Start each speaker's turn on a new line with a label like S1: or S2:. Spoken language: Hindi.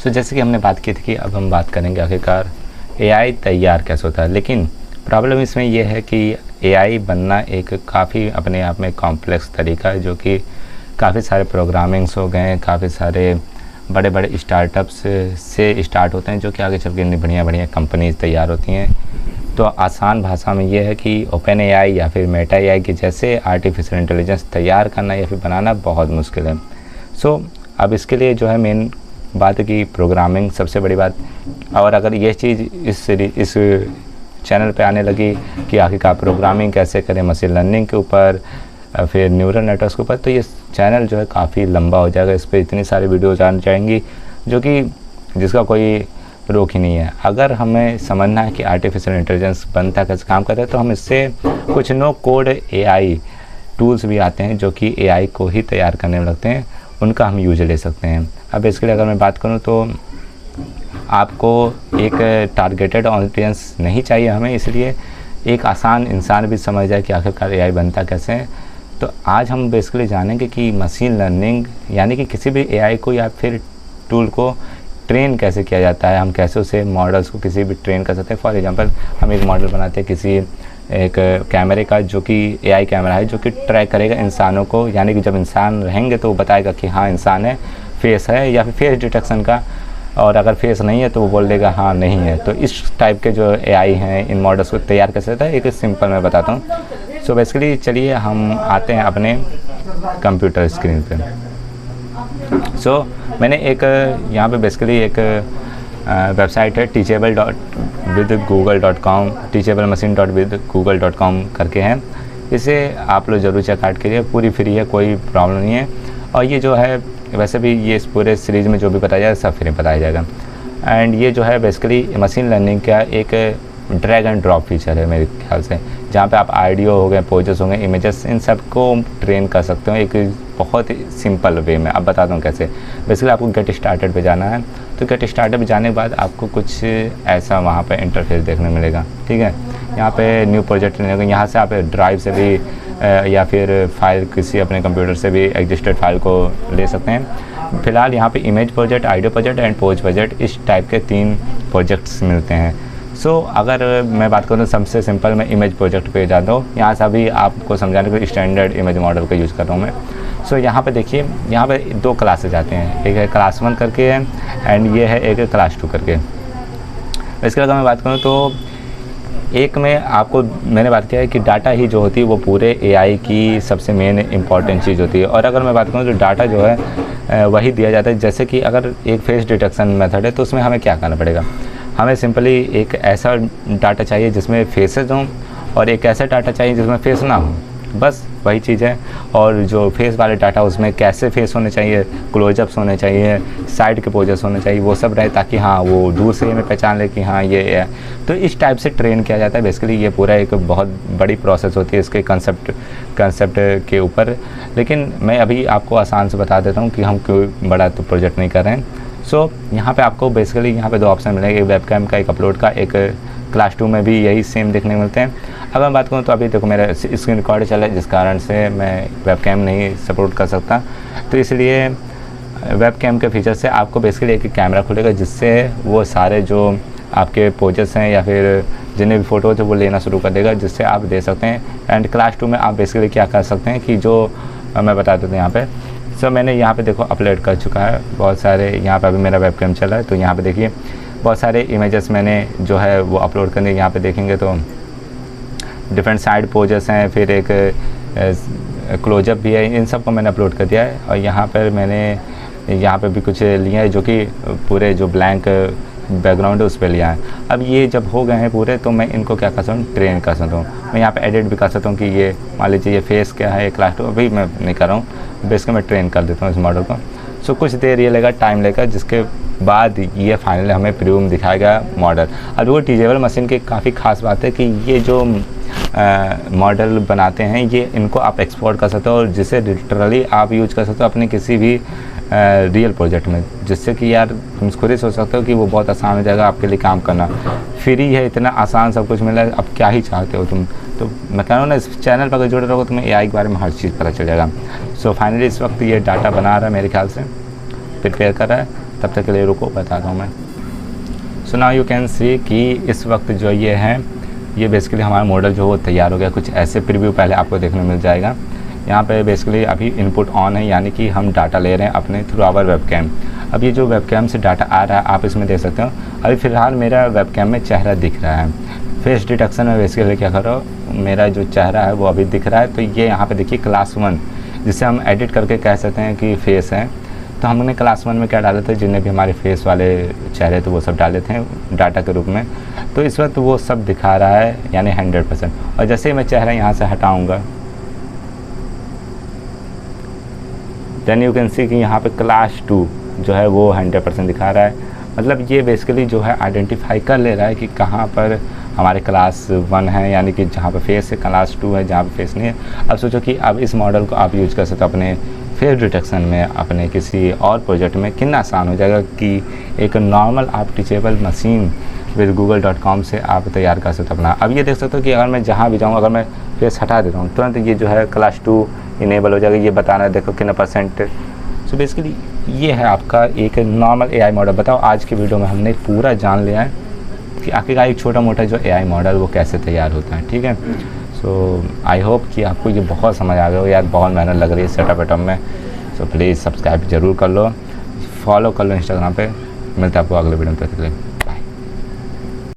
S1: सो जैसे कि हमने बात की थी कि अब हम बात करेंगे आखिरकार एआई तैयार कैसे होता है। लेकिन प्रॉब्लम इसमें यह है कि एआई बनना एक काफ़ी अपने आप में कॉम्प्लेक्स तरीका है, जो कि काफ़ी सारे प्रोग्रामिंग्स हो गए, काफ़ी सारे बड़े बड़े स्टार्टअप्स से स्टार्ट होते हैं, जो कि आगे चल के बढ़िया बढ़िया कंपनीज तैयार होती हैं। तो आसान भाषा में ये है कि ओपन एआई या फिर मेटा एआई के जैसे आर्टिफिशियल इंटेलिजेंस तैयार करना या फिर बनाना बहुत मुश्किल है। सो अब इसके लिए जो है मेन बात है कि प्रोग्रामिंग सबसे बड़ी बात। और अगर ये चीज़ इस चैनल पे आने लगी कि आखिरकार प्रोग्रामिंग कैसे करें मशीन लर्निंग के ऊपर, फिर न्यूरल नेटवर्क्स के ऊपर, तो ये चैनल जो है काफ़ी लंबा हो जाएगा। इस पर इतनी सारी वीडियोज़ आनी जाएंगी जो कि जिसका कोई रोक ही नहीं है। अगर हमें समझना है कि आर्टिफिशियल इंटेलिजेंस बनता कैसे काम करता है, तो हम इससे कुछ नो कोड एआई टूल्स भी आते हैं जो कि एआई को ही तैयार करने में लगते हैं, उनका हम यूज ले सकते हैं। अब इसके लिए अगर मैं बात करूं तो आपको एक टारगेटेड ऑडियंस नहीं चाहिए हमें, इसलिए एक आसान इंसान भी समझ जाए कि आखिरकार एआई बनता कैसे है। तो आज हम बेसिकली जानेंगे कि मशीन लर्निंग यानी कि किसी भी एआई को या फिर टूल को ट्रेन कैसे किया जाता है, हम कैसे उसे मॉडल्स को किसी भी ट्रेन कर सकते हैं। फॉर एग्जांपल हम एक मॉडल बनाते हैं किसी एक कैमरे का, जो कि एआई कैमरा है, जो कि ट्रैक करेगा इंसानों को, यानी कि जब इंसान रहेंगे तो वो बताएगा कि हाँ इंसान है, फेस है या फिर फेस डिटेक्शन का, और अगर फेस नहीं है तो वो बोल देगा हाँ नहीं है। तो इस टाइप के जो एआई हैं, इन मॉडल्स को तैयार कैसे होता है एक सिंपल मैं बताता हूँ। सो बेसिकली चलिए हम आते हैं अपने कंप्यूटर स्क्रीन पे। सो मैंने एक यहाँ पे बेसिकली एक वेबसाइट है teachable.withgoogle.com, teachablemachine.withgoogle.com करके है। इसे आप लोग ज़रूर चेकआउट कीजिए, पूरी फ्री है, कोई प्रॉब्लम नहीं है। और ये जो है वैसे भी ये इस पूरे सीरीज़ में जो भी बताया जाएगा सब फ्री बताया जाएगा। एंड ये जो है बेसिकली मशीन लर्निंग का एक ड्रैग एंड ड्रॉप फीचर है मेरे ख्याल से, जहाँ पे आप ऑडियो हो गए, पोजेस हो गए, इमेजेस, इन सब को ट्रेन कर सकते हो एक बहुत ही सिंपल वे में। अब बताता हूँ कैसे। बेसिकली आपको गेट स्टार्टेड पे जाना है, तो गेट स्टार्टेड पे जाने के बाद आपको कुछ ऐसा वहाँ पे इंटरफेस देखने मिलेगा, ठीक है। यहाँ पे न्यू प्रोजेक्ट लेने को, यहाँ से आप ड्राइव से भी या फिर फाइल किसी अपने कंप्यूटर से भी एग्जिस्टेड फाइल को ले सकते हैं। फिलहाल यहाँ पे image project, audio project and pose project, इस टाइप के 3 प्रोजेक्ट्स मिलते हैं। सो अगर मैं बात करूँ तो सबसे सिंपल मैं इमेज प्रोजेक्ट पे जाता हूँ। यहाँ से अभी आपको समझाने के लिए स्टैंडर्ड इमेज मॉडल का यूज़ कर रहा हूँ मैं। सो यहाँ पे देखिए, यहाँ पे 2 क्लासेज आते हैं, एक है क्लास 1 करके है एंड ये है एक क्लास 2 करके। इसके अगर मैं बात करूँ तो एक में आपको मैंने बात किया है कि डाटा ही जो होती है वो पूरे एआई की सबसे मेन इंपॉर्टेंट चीज़ होती है। और अगर मैं बात करूँ तो डाटा जो है वही दिया जाता है। जैसे कि अगर एक फेस डिटेक्शन मेथड है तो उसमें हमें क्या करना पड़ेगा, हमें सिंपली एक ऐसा डाटा चाहिए जिसमें फेसेस हों और एक ऐसा डाटा चाहिए जिसमें फेस ना हो, बस वही चीज़ है। और जो फेस वाले डाटा उसमें कैसे फेस होने चाहिए, क्लोजअप्स होने चाहिए, साइड के पोजेस होने चाहिए, वो सब रहे ताकि हाँ वो दूर से हमें पहचान ले कि हाँ ये है। तो इस टाइप से ट्रेन किया जाता है। बेसिकली ये पूरा एक बहुत बड़ी प्रोसेस होती है इसके कंसेप्ट के ऊपर। लेकिन मैं अभी आपको आसान से बता देता हूँ कि हम क्यों बड़ा तो प्रोजेक्ट नहीं कर रहे हैं। सो यहाँ पे आपको बेसिकली यहाँ पे 2 ऑप्शन मिलेंगे, एक वेबकैम का, एक अपलोड का, एक क्लास 2 में भी यही सेम देखने को मिलते हैं। अगर मैं बात करूँ तो अभी देखो मेरा स्क्रीन रिकॉर्ड चल रहा है, जिस कारण से मैं वेबकैम नहीं सपोर्ट कर सकता, तो इसलिए वेबकैम के फीचर से आपको बेसिकली एक कैमरा खुलेगा जिससे वो सारे जो आपके पोजेस हैं या फिर जितने भी फ़ोटोज हैं वो लेना शुरू कर देगा, जिससे आप दे सकते हैं। एंड क्लास 2 में आप बेसिकली क्या कर सकते हैं कि जो मैं बता देता हूँ यहाँ पे। सो मैंने यहाँ पे देखो अपलोड कर चुका है बहुत सारे, यहाँ पे अभी मेरा वेबकैम चल रहा है, तो यहाँ पे देखिए बहुत सारे इमेजेस मैंने जो है वो अपलोड करने, यहाँ पे देखेंगे तो डिफरेंट साइड पोजेस हैं, फिर एक क्लोजअप भी है, इन सब को मैंने अपलोड कर दिया है। और यहाँ पर मैंने यहाँ पे भी कुछ लिया है जो कि पूरे जो ब्लैंक बैकग्राउंड है उस पर लिया है। अब ये जब हो गए हैं पूरे तो मैं इनको क्या कर सकता हूँ, ट्रेन कर सकता हूँ। मैं यहाँ पे एडिट भी कर सकता हूँ कि ये मान लीजिए ये फेस क्या है, क्लास 2 अभी मैं नहीं कर रहा हूँ, बेसिकली मैं ट्रेन कर देता हूँ इस मॉडल को। सो कुछ देर ये लेगा, टाइम लेगा, जिसके बाद ये फाइनली हमें प्रीव्यू में दिखाएगा मॉडल। अब वो टीचेबल मशीन की काफ़ी खास बात है कि ये जो मॉडल बनाते हैं ये इनको आप एक्सपोर्ट कर सकते हो और जिसे लिटरली आप यूज कर सकते हो अपने किसी भी रियल प्रोजेक्ट में, जिससे कि यार तुम खुद ही सोच सकते हो कि वो बहुत आसान हो जाएगा आपके लिए काम करना। फ्री है, इतना आसान सब कुछ मिला है, अब क्या ही चाहते हो तुम। तो मैं कह रहा हूँ ना, इस चैनल पर अगर जुड़े रहोगे तुम्हें एआई के बारे में हर चीज़ पता चल जाएगा। सो फाइनली इस वक्त ये डाटा बना रहा है, मेरे ख्याल से प्रिपेयर कर रहा है। तब तक के लिए रुको, बताता हूँ मैं। So now you can see कि इस वक्त जो ये है, ये बेसिकली हमारा मॉडल जो वो तैयार हो गया। कुछ ऐसे प्रीव्यू पहले आपको देखने मिल जाएगा। यहाँ पे बेसिकली अभी इनपुट ऑन है, यानी कि हम डाटा ले रहे हैं अपने थ्रू आवर वेबकैम। अब ये जो वेबकैम से डाटा आ रहा है आप इसमें देख सकते हो। अभी फ़िलहाल मेरा वेबकैम में चेहरा दिख रहा है। फेस डिटेक्शन में बेसिकली क्या करो, मेरा जो चेहरा है वो अभी दिख रहा है। तो ये यहाँ पे देखिए क्लास 1, जिसे हम एडिट करके कह सकते हैं कि फेस है। तो हमने क्लास 1 में क्या डाले थे, जितने भी हमारे फेस वाले चेहरे थे वो सब डाले थे डाटा के रूप में। तो इस वक्त वो सब दिखा रहा है, यानी 100%। और जैसे ही मैं चेहरा यहाँ से हटाऊँगा, देन यू कैन सी कि यहाँ पे क्लास 2 जो है वो 100% दिखा रहा है। मतलब ये बेसिकली जो है आइडेंटिफाई कर ले रहा है कि कहाँ पर हमारे क्लास 1 है, यानी कि जहाँ पे फेस है, क्लास 2 है जहाँ पे फेस नहीं है। अब सोचो कि अब इस मॉडल को आप यूज कर सकते हो अपने फेस डिटेक्शन में, अपने किसी और प्रोजेक्ट में। कितना आसान हो जाएगा कि एक नॉर्मल आप टीचेबल मशीन विद google.com से आप तैयार कर सकते हो अपना। अब ये देख सकते हो कि अगर मैं जहाँ भी जाऊँ, अगर मैं फेस हटा देता हूँ तुरंत ये जो है क्लास 2 इनेबल हो जाएगा। ये बताना है देखो कितना %। सो बेसिकली ये है आपका एक नॉर्मल AI मॉडल। बताओ आज की वीडियो में हमने पूरा जान लिया है कि आखिरकार एक छोटा मोटा जो AI मॉडल वो कैसे तैयार होता है। ठीक है, सो आई होप कि आपको ये बहुत समझ आ गया हो। यार बहुत मेहनत लग रही है सेटअप वेटअप में। सो प्लीज़ सब्सक्राइब ज़रूर कर लो, फॉलो कर लो इंस्टाग्राम पे। मिलते हैं आपको अगले वीडियो में। तक के लिए।